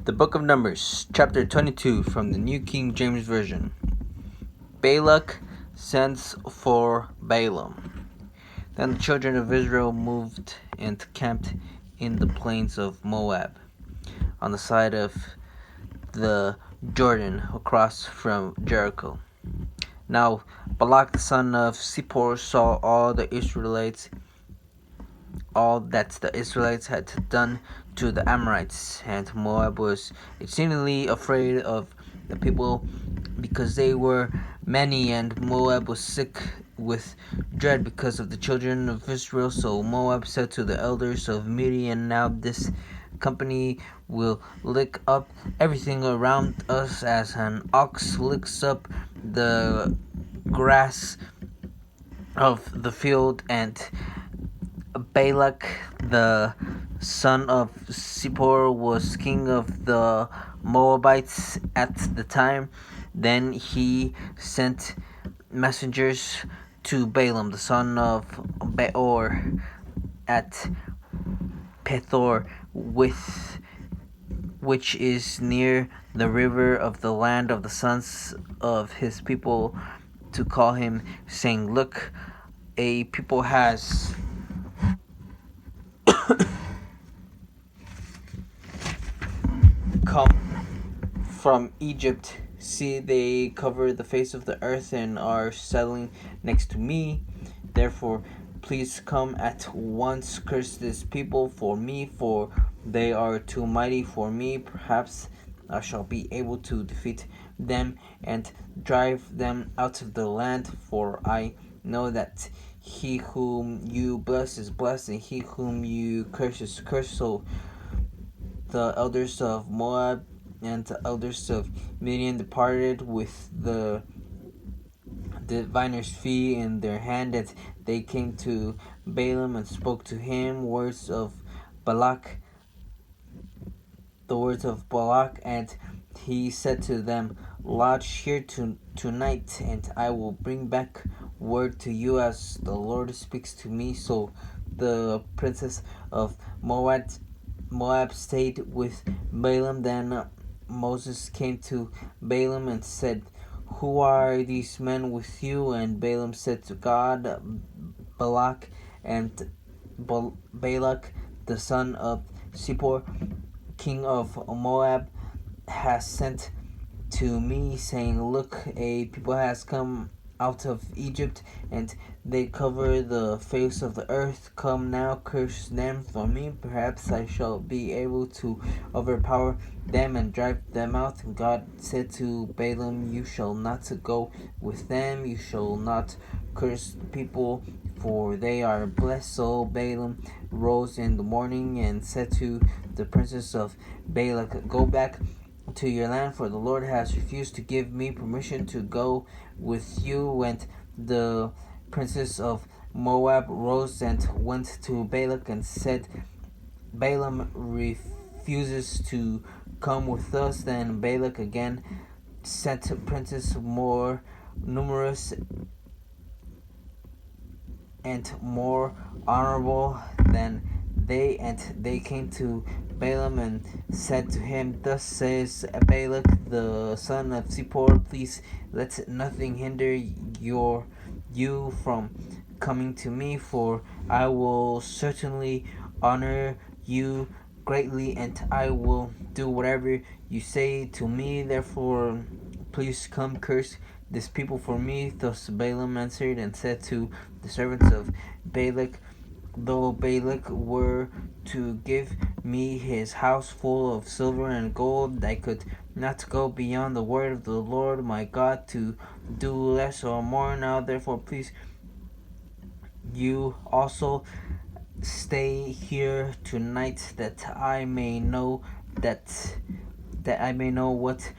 The Book of Numbers, chapter 22, from the New King James Version. Balak sends for Balaam. Then the children of Israel moved and camped in the plains of Moab, on the side of the Jordan, across from Jericho. Now Balak the son of Zippor saw all that the Israelites had done to the Amorites, and Moab was exceedingly afraid of the people because they were many, and Moab was sick with dread because of the children of Israel. So Moab said to the elders of Midian, "Now this company will lick up everything around us as an ox licks up the grass of the field." And Balak the son of Zippor was king of the Moabites at the time. Then he sent messengers to Balaam the son of Beor at Pethor, which is near the river of the land of the sons of his people, to call him, saying, "Look, a people has come from Egypt. See, they cover the face of the earth and are settling next to me. Therefore, please come at once, curse this people for me, for they are too mighty for me. Perhaps I shall be able to defeat them and drive them out of the land, for I know that he whom you bless is blessed, and he whom you curse is cursed." So the elders of Moab and the elders of Midian departed with the diviner's fee in their hand, and they came to Balaam and spoke to him the words of Balak, and he said to them, "Lodge here tonight, and I will bring back word to you as the Lord speaks to me." So the princess of Moab stayed with Balaam. Then Moses came to Balaam and said, "Who are these men with you?" And Balaam said to God, "Balak the son of Zippor, king of Moab, has sent to me, saying, Look, a people has come out of Egypt, and they cover the face of the earth. Come now, curse them for me. Perhaps I shall be able to overpower them and drive them out." And God said to Balaam, "You shall not go with them. You shall not curse the people, for they are blessed." So Balaam rose in the morning and said to the princess of Balak, "Go back to your land, for the Lord has refused to give me permission to go with you." And the princess of Moab rose and went to Balak and said, "Balaam refuses to come with us." Then Balak again sent princes more numerous and more honorable than they, and they came to Balaam and said to him, "Thus says Balak the son of Zippor, please let nothing hinder you from coming to me, for I will certainly honor you greatly, and I will do whatever you say to me. Therefore, please come, curse this people for me." Thus Balaam answered and said to the servants of Balak, "Though Balak were to give me his house full of silver and gold, I could not go beyond the word of the Lord my God to do less or more. Now therefore please you also stay here tonight, that I may know what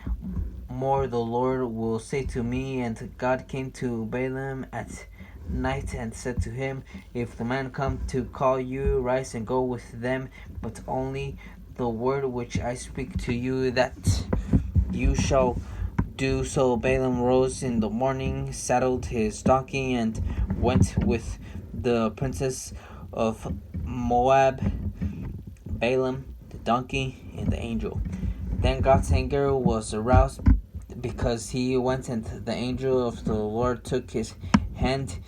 more the Lord will say to me." And God came to Balaam at night and said to him, "If the men come to call you, rise and go with them, but only the word which I speak to you, that you shall do." So Balaam rose in the morning, saddled his donkey, and went with the princess of Moab, Balaam, the donkey, and the angel. Then God's anger was aroused because he went, and the angel of the Lord took his hand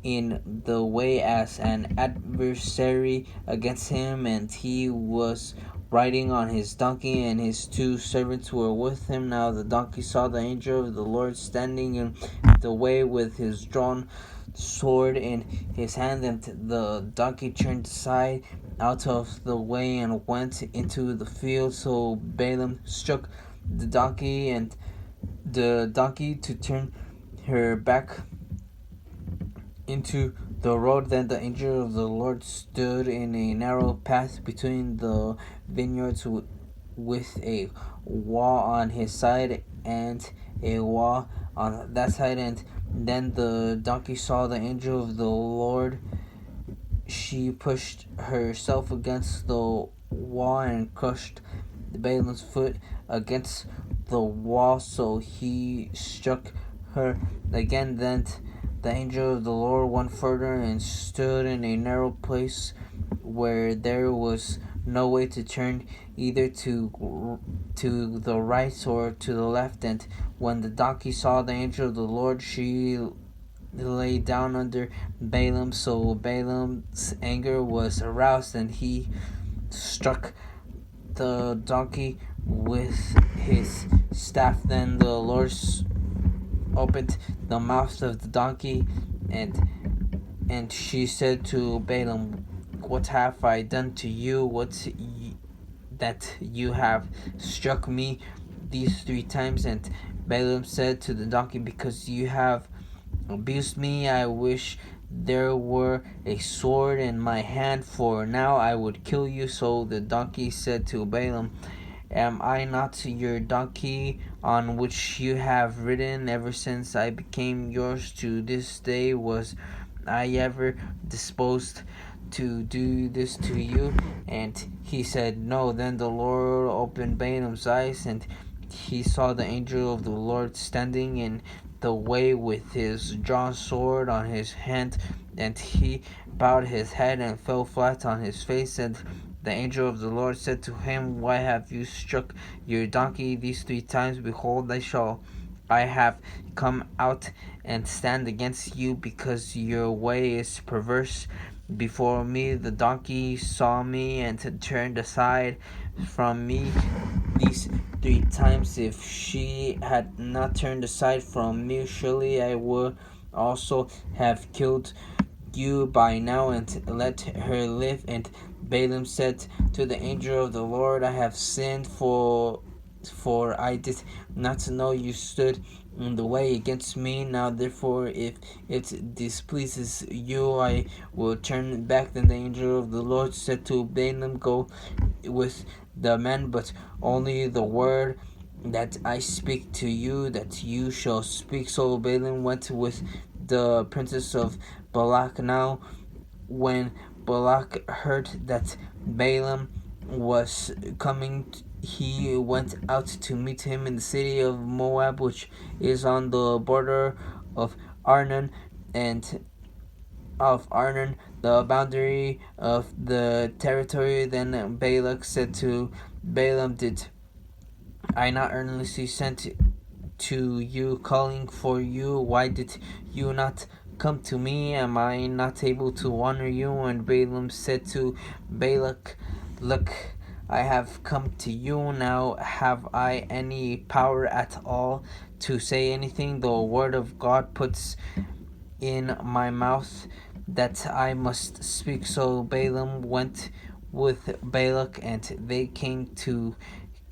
in the way as an adversary against him, and he was riding on his donkey, and his two servants were with him. Now the donkey saw the angel of the Lord standing in the way with his drawn sword in his hand, and the donkey turned aside out of the way and went into the field. So Balaam struck the donkey to turn her back into the road. Then the angel of the Lord stood in a narrow path between the vineyards, with a wall on his side and a wall on that side. And then the donkey saw the angel of the Lord. She pushed herself against the wall and crushed Balaam's foot against the wall, so he struck her again. Then the angel of the Lord went further and stood in a narrow place where there was no way to turn, either to the right or to the left. And when the donkey saw the angel of the Lord, she lay down under Balaam. So Balaam's anger was aroused, and he struck the donkey with his staff. Then the Lord opened the mouth of the donkey, and she said to Balaam, "What have I done to you? That you have struck me these 3 times?" And Balaam said to the donkey, "Because you have abused me, I wish there were a sword in my hand, for now I would kill you." So the donkey said to Balaam, "Am I not your donkey on which you have ridden ever since I became yours to this day? Was I ever disposed to do this to you?" And he said, "No." Then the Lord opened Balaam's eyes, and he saw the angel of the Lord standing in the way with his drawn sword on his hand, and he bowed his head and fell flat on his face. And the angel of the Lord said to him, "Why have you struck your donkey these 3 times? Behold, I have come out and stand against you, because your way is perverse before me. The donkey saw me and turned aside from me these 3 times. If she had not turned aside from me, surely I would also have killed you by now and let her live." And Balaam said to the angel of the Lord, "I have sinned, for I did not know you stood in the way against me. Now therefore, if it displeases you, I will turn back." Then the angel of the Lord said to Balaam, "Go with the men, but only the word that I speak to you, that you shall speak." So Balaam went with the princes of Balak. Now when Balak heard that Balaam was coming, he went out to meet him in the city of Moab, which is on the border of Arnon, and the boundary of the territory. Then Balak said to Balaam, "Did I not earnestly send to you, calling for you? Why did you not come to me? Am I not able to honor you?" And Balaam said to Balak, "Look, I have come to you. Now have I any power at all to say anything? The word of God puts in my mouth that I must speak." So Balaam went with Balak, and they came to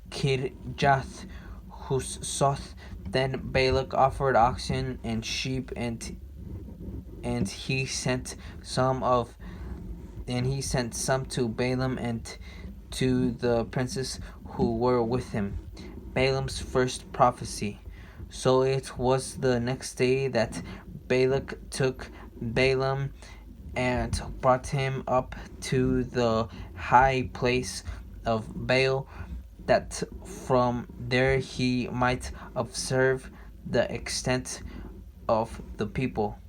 Kirjath Husoth. Then Balak offered oxen and sheep, and he sent some to Balaam and to the princes who were with him. Balaam's first prophecy. So it was the next day that Balak took Balaam and brought him up to the high place of Baal, that from there he might observe the extent of the people.